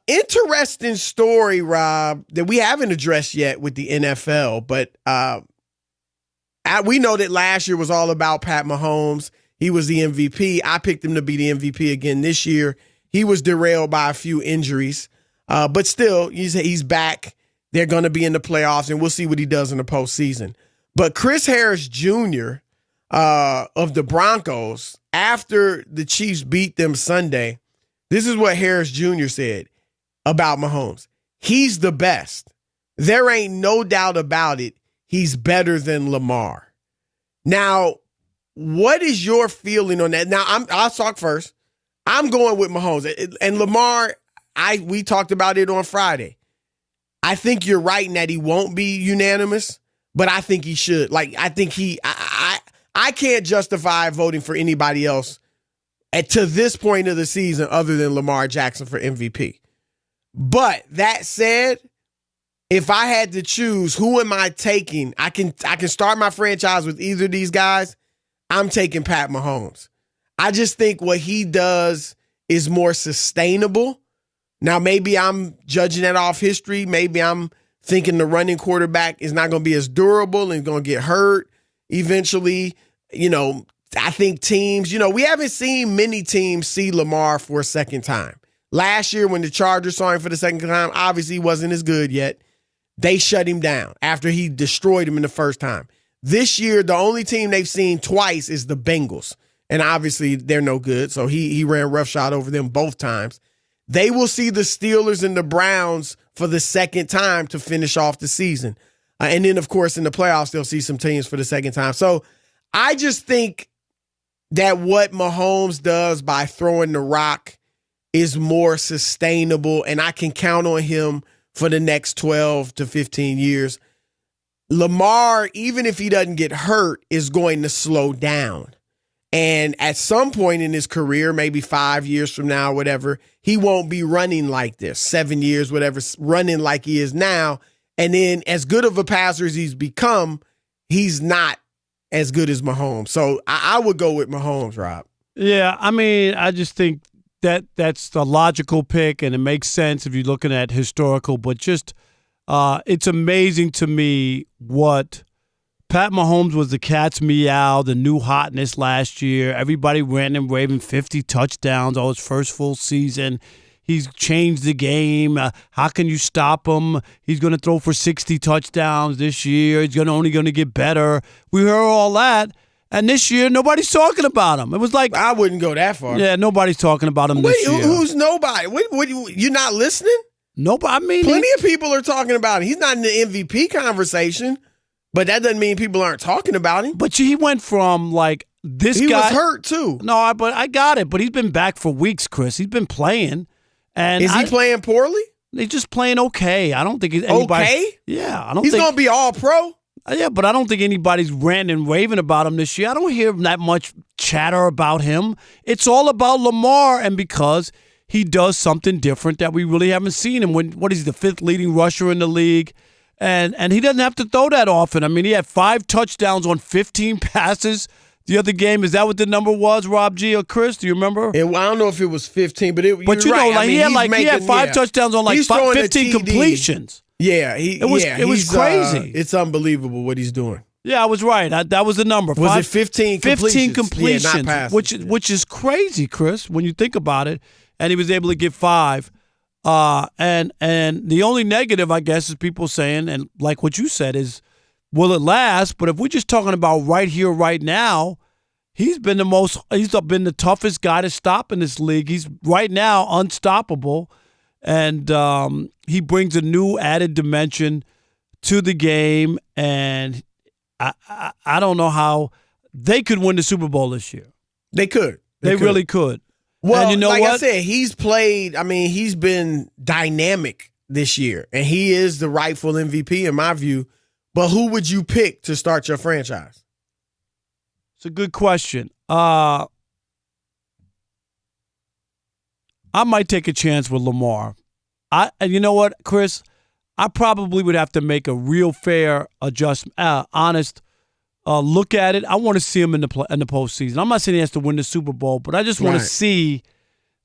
Interesting story, Rob, that we haven't addressed yet with the NFL, but we know that last year was all about Pat Mahomes. He was the MVP. I picked him to be the MVP again this year. He was derailed by a few injuries, but still, he's back. They're going to be in the playoffs, and we'll see what he does in the postseason. But Chris Harris Jr. Of the Broncos, after the Chiefs beat them Sunday, this is what Harris Jr. said about Mahomes. He's the best. There ain't no doubt about it. He's better than Lamar. Now, what is your feeling on that? Now, I'll talk first. I'm going with Mahomes. And Lamar, we talked about it on Friday. I think you're right in that he won't be unanimous, but I think he should. I can't justify voting for anybody else to this point of the season other than Lamar Jackson for MVP. But that said, if I had to choose, who am I taking? I can start my franchise with either of these guys. I'm taking Pat Mahomes. I just think what he does is more sustainable. Now, maybe I'm judging that off history. Maybe I'm thinking the running quarterback is not going to be as durable and going to get hurt eventually. I think teams, we haven't seen many teams see Lamar for a second time. Last year when the Chargers saw him for the second time, obviously he wasn't as good yet. They shut him down after he destroyed him in the first time. This year, the only team they've seen twice is the Bengals. And obviously they're no good, so he ran roughshod over them both times. They will see the Steelers and the Browns for the second time to finish off the season. And then, of course, in the playoffs, they'll see some teams for the second time. So I just think that what Mahomes does by throwing the rock is more sustainable, and I can count on him for the next 12 to 15 years. Lamar, even if he doesn't get hurt, is going to slow down. And at some point in his career, maybe 5 years from now, whatever, he won't be running like this, 7 years, whatever, running like he is now. And then as good of a passer as he's become, he's not as good as Mahomes. So I would go with Mahomes, Rob. Yeah, I just think that's the logical pick, and it makes sense if you're looking at historical. But just it's amazing to me what Pat Mahomes was. The cat's meow, the new hotness last year. Everybody ran and raving 50 touchdowns, his first full season. He's changed the game. How can you stop him? He's going to throw for 60 touchdowns this year. He's only going to get better. We heard all that. And this year, nobody's talking about him. It was like, I wouldn't go that far. Yeah, nobody's talking about him this year. Who's nobody? You're not listening? Nobody. Plenty of people are talking about him. He's not in the MVP conversation, but that doesn't mean people aren't talking about him. But he went from like this he guy. He was hurt too. No, but I got it. But he's been back for weeks, Chris. He's been playing. And is he playing poorly? He's just playing okay. I don't think anybody. Okay? Yeah, I don't think. He's going to be all pro? Yeah, but I don't think anybody's ranting and raving about him this year. I don't hear that much chatter about him. It's all about Lamar, and because he does something different that we really haven't seen him. What is he, the fifth leading rusher in the league? And he doesn't have to throw that often. He had 5 touchdowns on 15 passes the other game. Is that what the number was, Rob G or Chris? Do you remember? I don't know if it was 15, but you're right. He had 5 touchdowns on 15 completions. Yeah, it was crazy. It's unbelievable what he's doing. Yeah, I was right. That was the number. Was it 15 completions? 15 completions, yeah, not passes, which is crazy, Chris, when you think about it. And he was able to get 5. And the only negative, I guess, is people saying, and like what you said, is will it last? But if we're just talking about right here, right now, he's been the toughest guy to stop in this league. He's right now unstoppable. And he brings a new added dimension to the game. And I don't know how they could win the Super Bowl this year. They could. They really could. Well, and you know like what? I said, he's played. He's been dynamic this year. And he is the rightful MVP in my view. But who would you pick to start your franchise? It's a good question. I might take a chance with Lamar. And you know what, Chris? I probably would have to make a real fair honest look at it. I want to see him in the postseason. I'm not saying he has to win the Super Bowl, but I just want to see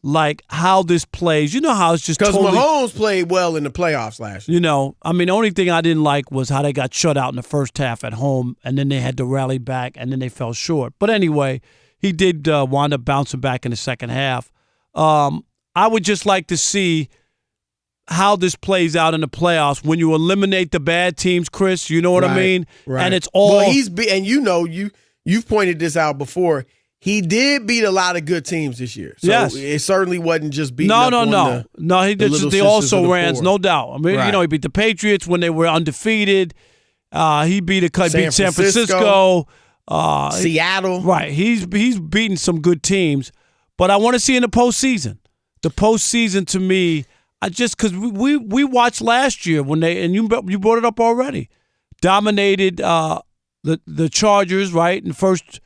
like how this plays. You know how it's just because totally, Mahomes played well in the playoffs last year. you know, I mean, the only thing I didn't like was how they got shut out in the first half at home, and then they had to rally back, and then they fell short. But anyway, he did wind up bouncing back in the second half. I would just like to see how this plays out in the playoffs when you eliminate the bad teams, Chris. You know what I mean? Right. And it's all and you've pointed this out before. He did beat a lot of good teams this year. So yes. it certainly wasn't just beating No. He did little the sisters also of the rans, poor. no doubt. I mean, Right. you know, he beat the Patriots when they were undefeated. He beat San Francisco. Seattle. Right. He's beaten some good teams, but I want to see in the postseason. The postseason to me, because we watched last year when you brought it up already, dominated the Chargers, right, in the first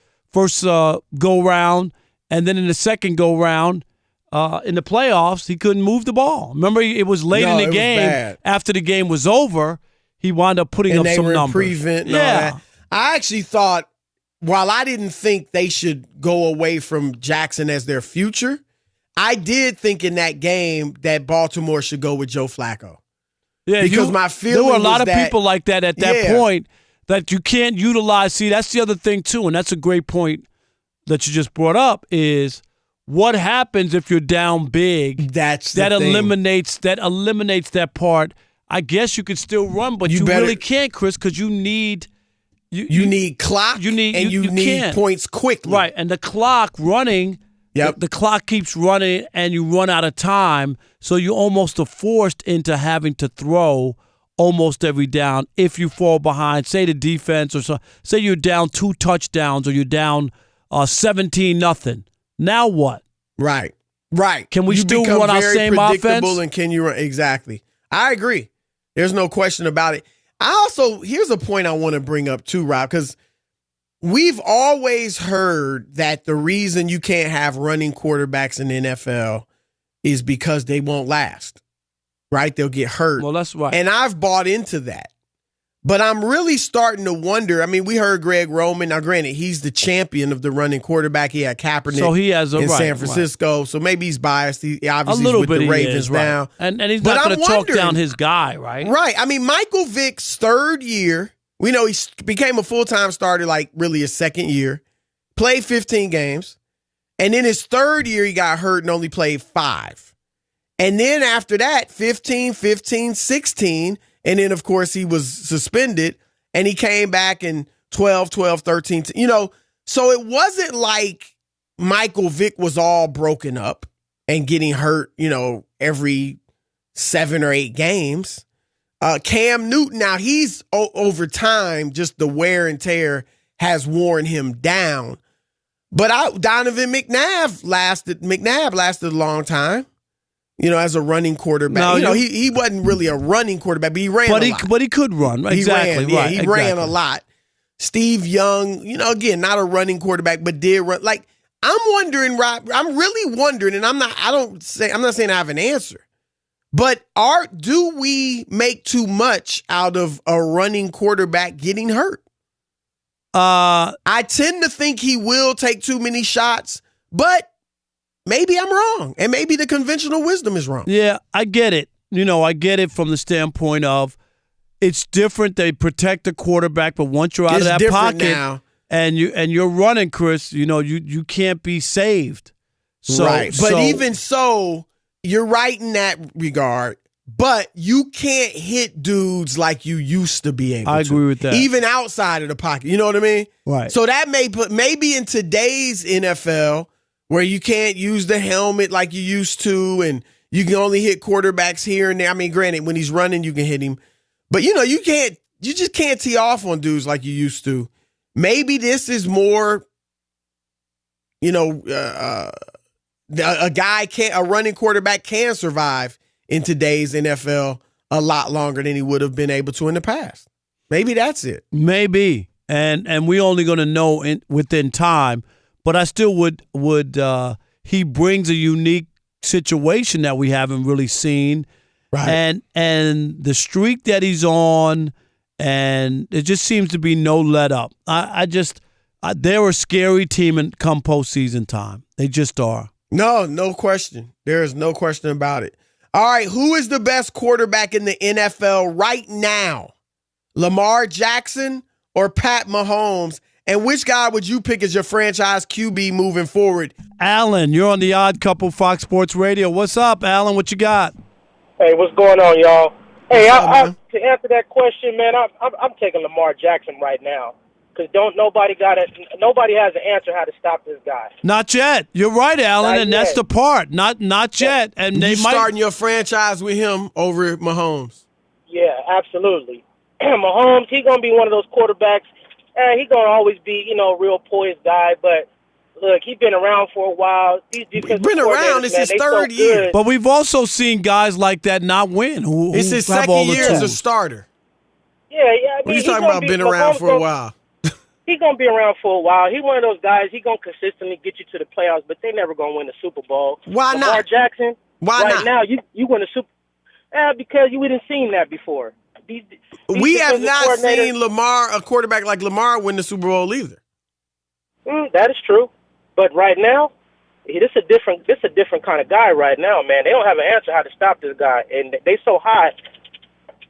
go round, and then in the second go round in the playoffs, he couldn't move the ball. Remember, it was late in the game. After the game was over, he wound up putting up some numbers. Prevent and all that. I actually thought, while I didn't think they should go away from Jackson as their future, I did think in that game that Baltimore should go with Joe Flacco. Yeah, because my feeling there were a lot of that, people like that at that point that you can't utilize. See, that's the other thing too, and that's a great point that you just brought up. Is what happens if you're down big? That eliminates that part. I guess you could still run, but you really can't, Chris, because you need clock. You need can't. Points quickly. Right, and the clock running. Yep. The clock keeps running, and you run out of time, so you almost are forced into having to throw almost every down if you fall behind. Say the defense, or say you're down 2 touchdowns, or you're down 17-0. Now what? Right. Can we still run our same offense? And can you run? Exactly. I agree. There's no question about it. Here's a point I want to bring up too, Rob, because we've always heard that the reason you can't have running quarterbacks in the NFL is because they won't last, right? They'll get hurt. Well, that's right. And I've bought into that. But I'm really starting to wonder. I mean, we heard Greg Roman. Now, granted, he's the champion of the running quarterback. He had Kaepernick in San Francisco. So maybe he's biased. He obviously is with the Ravens now. And he's not going to talk down his guy, right? Right. I mean, Michael Vick's third year, we know he became a full-time starter like really his second year, played 15 games. And then his third year, he got hurt and only played 5. And then after that, 15, 16. And then, of course, he was suspended, and he came back in 12, 13. So it wasn't like Michael Vick was all broken up and getting hurt, every 7 or 8 games. Cam Newton, now he's over time, just the wear and tear has worn him down. But Donovan McNabb lasted a long time. As a running quarterback. He wasn't really a running quarterback, but he ran a lot. But he could run. Exactly. He ran a lot. Steve Young, again, not a running quarterback, but did run. Like, I'm wondering, Rob, I'm really wondering, and I'm not saying I have an answer, but do we make too much out of a running quarterback getting hurt? I tend to think he will take too many shots, but maybe I'm wrong, and maybe the conventional wisdom is wrong. Yeah, I get it. I get it from the standpoint of it's different. They protect the quarterback, but once you're out of that pocket now. and you're running, Chris, you can't be saved. Right, but even so, you're right in that regard. But you can't hit dudes like you used to be able to. I agree with that. Even outside of the pocket, you know what I mean? Right. So that maybe in today's NFL, where you can't use the helmet like you used to, and you can only hit quarterbacks here and there. I mean, granted, when he's running, you can hit him. But, you just can't tee off on dudes like you used to. Maybe this is more, a running quarterback can survive in today's NFL a lot longer than he would have been able to in the past. Maybe that's it. Maybe. And we only going to know within time. But I still would he brings a unique situation that we haven't really seen. Right. And the streak that he's on, and it just seems to be no let up. They're a scary team come postseason time. They just are. No question. There is no question about it. All right, who is the best quarterback in the NFL right now? Lamar Jackson or Pat Mahomes? And which guy would you pick as your franchise QB moving forward? Alan, you're on the Odd Couple Fox Sports Radio. What's up, Alan? What you got? Hey, what's going on, y'all? Hey, What's up, to answer that question, man, I'm taking Lamar Jackson right now because nobody has an answer how to stop this guy. Not yet. You're right, Alan, Not and yet. that's the part. Not yet. And they You starting your franchise with him over Mahomes? Yeah, absolutely. Mahomes, he's gonna be one of those quarterbacks. He's gonna always be, a real poised guy. But look, he's been around for a while. These defensive Been around. coordinators, It's man, his they third so year. good. But we've also seen guys like that not win. It's his have all second the year as a tools. starter. Yeah. I mean, What are you he's talking gonna about? be, Been around Mahomes for a gonna- while. He's gonna be around for a while. He's one of those guys. He's gonna consistently get you to the playoffs, but they're never gonna win the Super Bowl. Why Lamar not? Jackson. Why right not? now, you win the Super. Because you wouldn't seen that before. These We have defensive not coordinators- seen a quarterback like Lamar, win the Super Bowl either. That is true, but right now, this a different kind of guy right now, man. They don't have an answer how to stop this guy, and they so hot.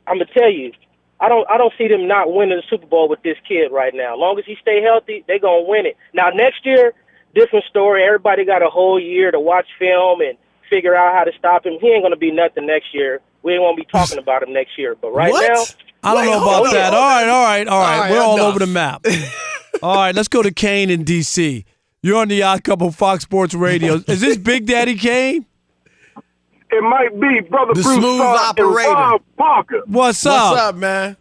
I'm gonna tell you, I don't see them not winning the Super Bowl with this kid right now. As long as he stay healthy, they gonna win it. Now next year, different story. Everybody got a whole year to watch film and figure out how to stop him. He ain't gonna be nothing next year. We ain't gonna be talking about him next year. But right What? now, I don't know hold about that. on. All right. We're all enough. over the map. All right, let's go to Kane in D.C. You're on the Odd Couple Fox Sports Radio. Is this Big Daddy Kane? It might be Brother The Broussard smooth and operator. Rob Parker. What's up? What's up, man?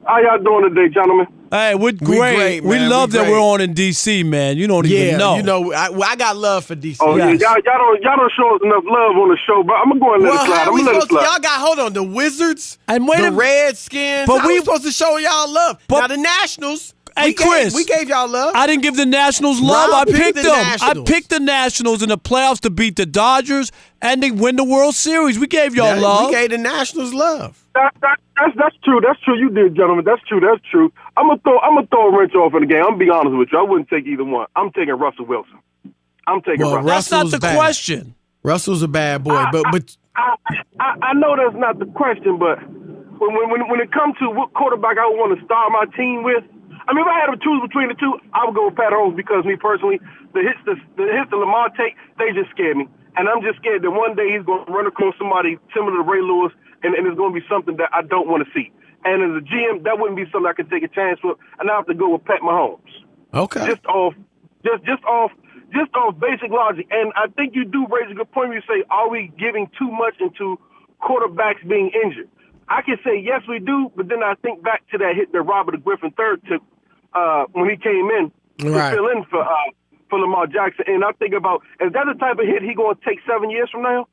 How y'all doing today, gentlemen? Hey, we're great. We man. love We that great. we're on in D.C., man. You don't even know. I got love for DC. Oh Yes. yeah, y'all don't show us enough love on the show, but I'm gonna go and let Well, it slide. how I'm are we gonna let it supposed to? slide. Y'all got hold on the Wizards, And wait the a- Redskins. but How we- we supposed to show y'all love? But- Now the Nationals. Hey, Chris. we gave y'all love. I didn't give the Nationals love. Rob I picked picked the them. Nationals. I picked the Nationals in the playoffs to beat the Dodgers and they win the World Series. We gave y'all Yeah, love. We gave the Nationals love. That's true. That's true. You did, gentlemen. That's true. I'm gonna throw a wrench off in the game. I'm gonna be honest with you. I wouldn't take either one. I'm taking Russell Wilson. I'm taking Well, Russell. That's not Russell's the bad. question. Russell's a bad boy, but I know that's not the question, but when it comes to what quarterback I would want to start my team with, I mean, if I had to choose between the two, I would go with Pat Mahomes because me personally, the hits the Lamar take, they just scare me. And I'm just scared that one day he's going to run across somebody similar to Ray Lewis, and it's going to be something that I don't want to see. And as a GM, that wouldn't be something I could take a chance with, and I have to go with Pat Mahomes. okay. Just off basic logic. And I think you do raise a good point when you say, are we giving too much into quarterbacks being injured? I can say yes, we do, but then I think back to that hit that Robert Griffin III took when he came in to Right. fill in for Lamar Jackson, and I think about, is that the type of hit he going to take 7 years from now?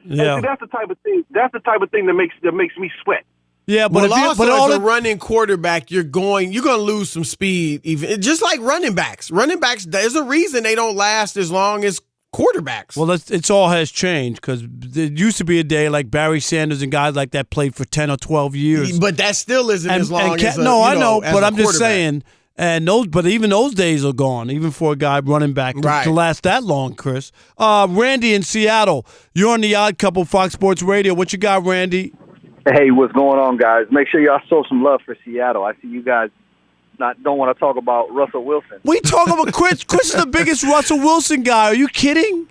Yeah. And see, that's the type of thing. That's the type of thing that makes me sweat. Yeah, but Well, also all as a the, running quarterback, you're going to lose some speed, even just like running backs. Running backs, there's a reason they don't last as long as quarterbacks. well, it's all has changed because there used to be a day like Barry Sanders and guys like that played for 10 or 12 years. But that still isn't as long as I know, as but a I'm just quarterback. saying. But even those days are gone, even for a guy running back to last that long, Chris. Randy in Seattle, you're on the Odd Couple Fox Sports Radio. What you got, Randy? Hey, what's going on, guys? Make sure y'all show some love for Seattle. I see you guys don't want to talk about Russell Wilson. We talking about Chris. Chris is the biggest Russell Wilson guy. Are you kidding?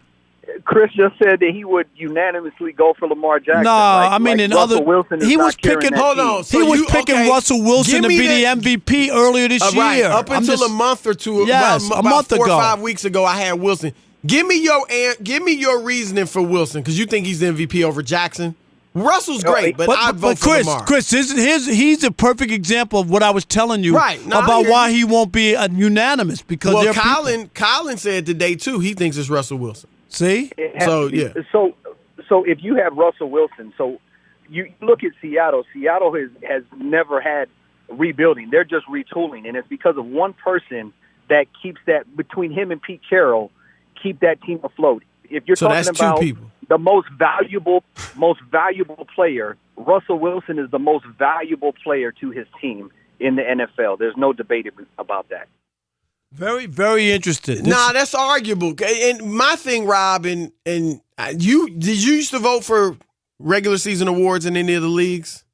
Chris just said that he would unanimously go for Lamar Jackson. In Russell other, Wilson is he was not carrying picking. that Hold team. on. So he was you- picking okay, Russell Wilson give to me be the MVP earlier this Right, year. up until a month or two, Yes, about a month 4 or ago. 5 weeks ago, I had Wilson. Give me your reasoning for Wilson because you think he's the MVP over Jackson. Russell's great, but I vote for Chris, Lamar. Chris, he's a perfect example of what I was telling you Right. No, I about hear why you. he won't be a unanimous because Well, there are people- Colin said today too. He thinks it's Russell Wilson. See, It has So, to be. yeah. So if you have Russell Wilson, so you look at Seattle. Seattle has never had rebuilding. They're just retooling, and it's because of one person that keeps that between him and Pete Carroll, keep that team afloat. If you're So talking that's two about people. the most valuable player, Russell Wilson is the most valuable player to his team in the NFL. There's no debate about that. Very, very interested. Nah, that's arguable. And my thing, Rob, and did you used to vote for regular season awards in any of the leagues?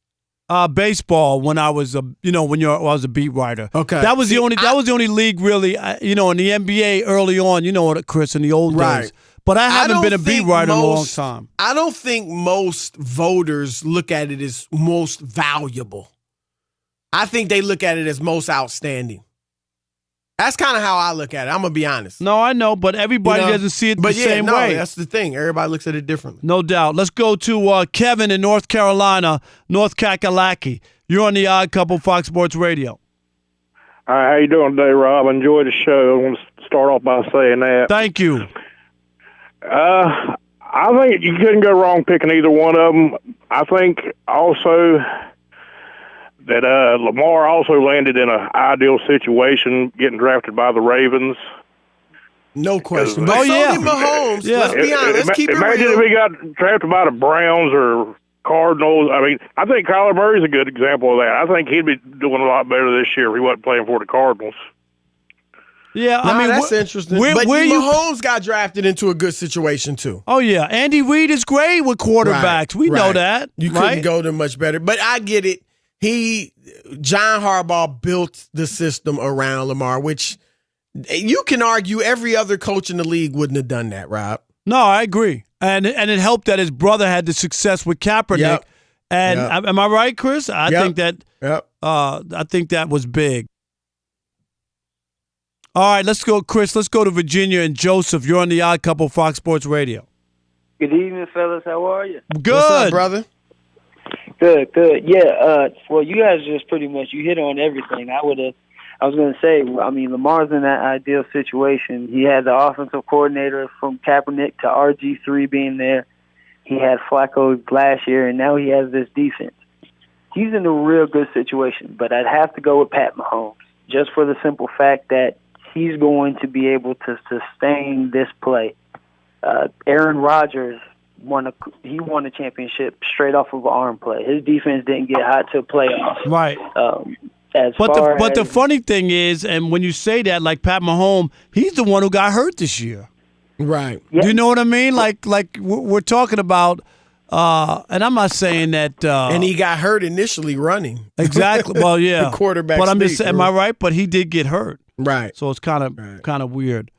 Baseball when I was I was a beat writer. Okay, that was the only league really. In the NBA early on, Chris, in the old days. But I haven't been a beat writer in a long time. I don't think most voters look at it as most valuable. I think they look at it as most outstanding. That's kind of how I look at it. I'm going to be honest. No, I know, but everybody doesn't see it the same way. That's the thing. Everybody looks at it differently. No doubt. Let's go to Kevin in North Carolina, North Kakalaki. You're on the Odd Couple Fox Sports Radio. All right, how you doing today, Rob? I enjoyed the show. I want to start off by saying that. Thank you. I think you couldn't go wrong picking either one of them. I think also that Lamar also landed in an ideal situation getting drafted by the Ravens. No question. But so did Mahomes. Yeah. Let's be honest. Let's keep it real. Imagine if he got drafted by the Browns or Cardinals. I mean, I think Kyler Murray's a good example of that. I think he'd be doing a lot better this year if he wasn't playing for the Cardinals. Yeah, that's interesting. But Mahomes got drafted into a good situation, too. Oh, yeah. Andy Reid is great with quarterbacks. We know that. You couldn't go to much better. But I get it. John Harbaugh built the system around Lamar, which you can argue every other coach in the league wouldn't have done that, Rob. No, I agree. And it helped that his brother had the success with Kaepernick. Yep. And am I right, Chris? I think that was big. All right, let's go, Chris. Let's go to Virginia and Joseph. You're on the Odd Couple Fox Sports Radio. Good evening, fellas. How are you? Good. What's up, brother? Good. Yeah, well, you guys just pretty much, you hit on everything. I was going to say, I mean, Lamar's in that ideal situation. He had the offensive coordinator from Kaepernick to RG3 being there. He had Flacco last year, and now he has this defense. He's in a real good situation, but I'd have to go with Pat Mahomes, just for the simple fact that he's going to be able to sustain this play. Aaron Rodgers won a championship straight off of arm play. His defense didn't get hot to playoffs. Right. But the funny thing is, and when you say that, like Pat Mahomes, he's the one who got hurt this year. Right. Yeah. Do you know what I mean? Like we're talking about, and I'm not saying that. And he got hurt initially running. Exactly. Well, yeah. The quarterback. But I'm just saying, am I right? But he did get hurt. Right. So it's kind of weird.